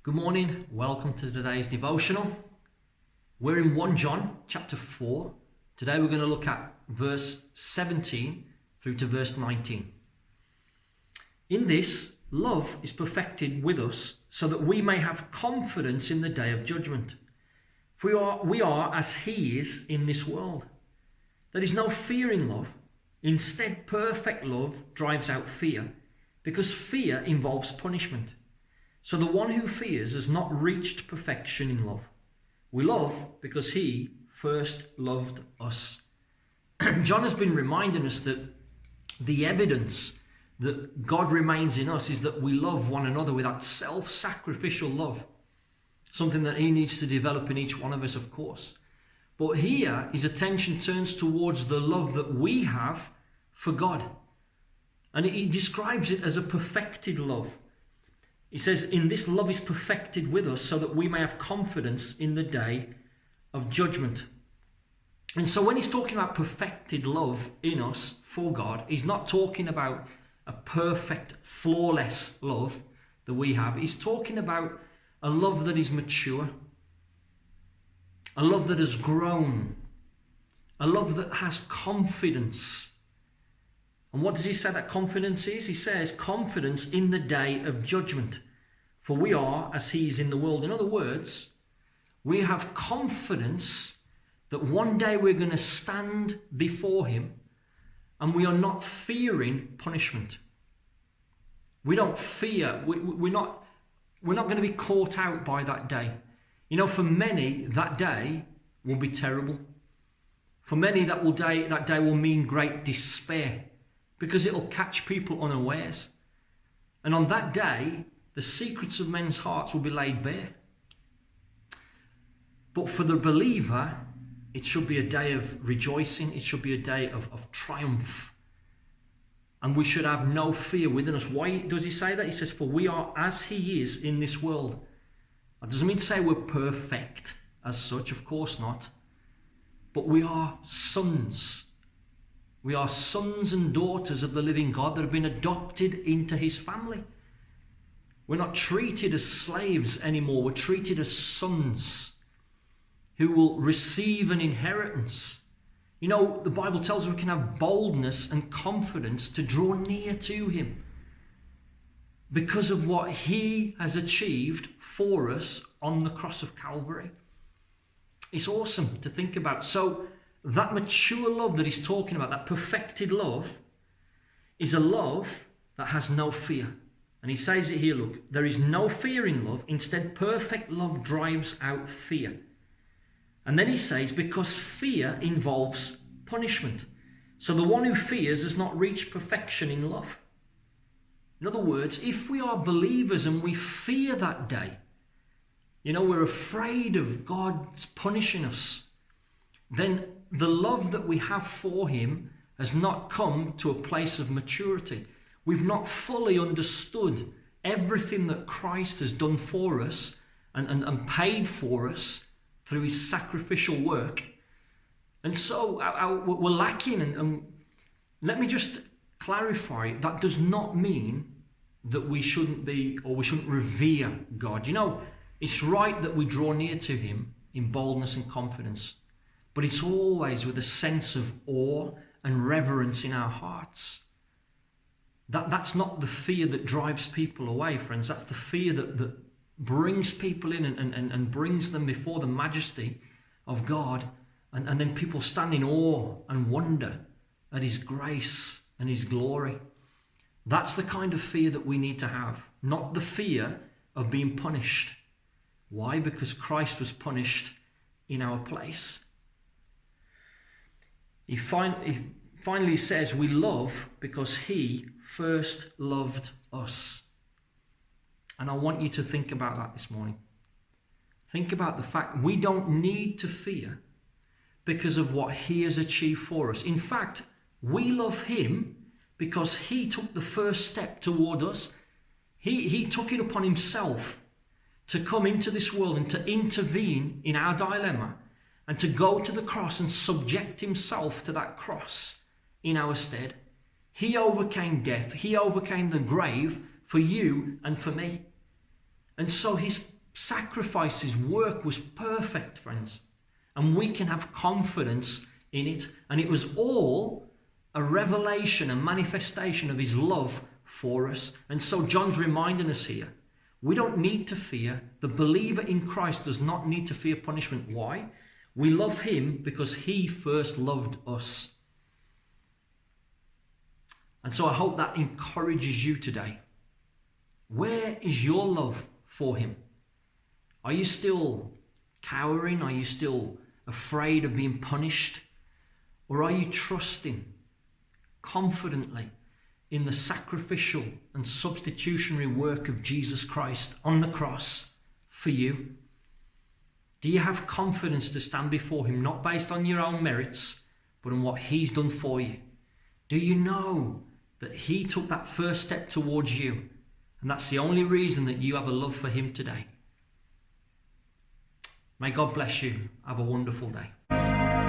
Good morning, welcome to today's devotional. We're in 1 John chapter 4. Today we're going to look at verse 17 through to verse 19. In this, love is perfected with us so that we may have confidence in the day of judgment. For we are as he is in this world. There is no fear in love. Instead, perfect love drives out fear, because fear involves punishment. So the one who fears has not reached perfection in love. We love because he first loved us. John has been reminding us that the evidence that God remains in us is that we love one another with that self-sacrificial love. Something that he needs to develop in each one of us, of course. But here, his attention turns towards the love that we have for God. And he describes it as a perfected love. He says, in this love is perfected with us so that we may have confidence in the day of judgment. And so when he's talking about perfected love in us for God, he's not talking about a perfect, flawless love that we have. He's talking about a love that is mature, a love that has grown, a love that has confidence. And what does he say that confidence is? He says confidence in the day of judgment. For we are as he is in the world. In other words, we have confidence that one day we're going to stand before him and we are not fearing punishment. We don't fear. We're not going to be caught out by that day. You know, for many, that day will be terrible. For many, that day will mean great despair, because it'll catch people unawares. And on that day, the secrets of men's hearts will be laid bare. But for the believer, it should be a day of rejoicing. It should be a day of triumph. And we should have no fear within us. Why does he say that? He says, for we are as he is in this world. That doesn't mean to say we're perfect as such, of course not. But we are sons. We are sons and daughters of the living God that have been adopted into his family. We're not treated as slaves anymore. We're treated as sons who will receive an inheritance. You know, the Bible tells us we can have boldness and confidence to draw near to him because of what he has achieved for us on the cross of Calvary. It's awesome to think about. So that mature love that he's talking about, that perfected love, is a love that has no fear. And he says it here, look, there is no fear in love. Instead, perfect love drives out fear. And then he says, because fear involves punishment. So the one who fears has not reached perfection in love. In other words, if we are believers and we fear that day, you know, we're afraid of God's punishing us, then the love that we have for him has not come to a place of maturity. We've not fully understood everything that Christ has done for us and paid for us through his sacrificial work. And so we're lacking. And let me just clarify, that does not mean that we shouldn't be, or we shouldn't revere God. You know, it's right that we draw near to him in boldness and confidence. But it's always with a sense of awe and reverence in our hearts. That's not the fear that drives people away, friends. That's the fear that brings people in and brings them before the majesty of God. And then people stand in awe and wonder at his grace and his glory. That's the kind of fear that we need to have, not the fear of being punished. Why? Because Christ was punished in our place. He finally says we love because he first loved us. And I want you to think about that this morning. Think about the fact we don't need to fear because of what he has achieved for us. In fact, we love him because he took the first step toward us. He took it upon himself to come into this world and to intervene in our dilemma, and to go to the cross and subject himself to that cross in our stead. He overcame death. He overcame the grave for you and for me. And so his sacrifice, his work was perfect, friends. And we can have confidence in it. And it was all a revelation, a manifestation of his love for us. And so John's reminding us here, we don't need to fear. The believer in Christ does not need to fear punishment. Why? We love him because he first loved us. And so I hope that encourages you today. Where is your love for him? Are you still cowering? Are you still afraid of being punished? Or are you trusting confidently in the sacrificial and substitutionary work of Jesus Christ on the cross for you? Do you have confidence to stand before him, not based on your own merits, but on what he's done for you? Do you know that he took that first step towards you? And that's the only reason that you have a love for him today. May God bless you. Have a wonderful day.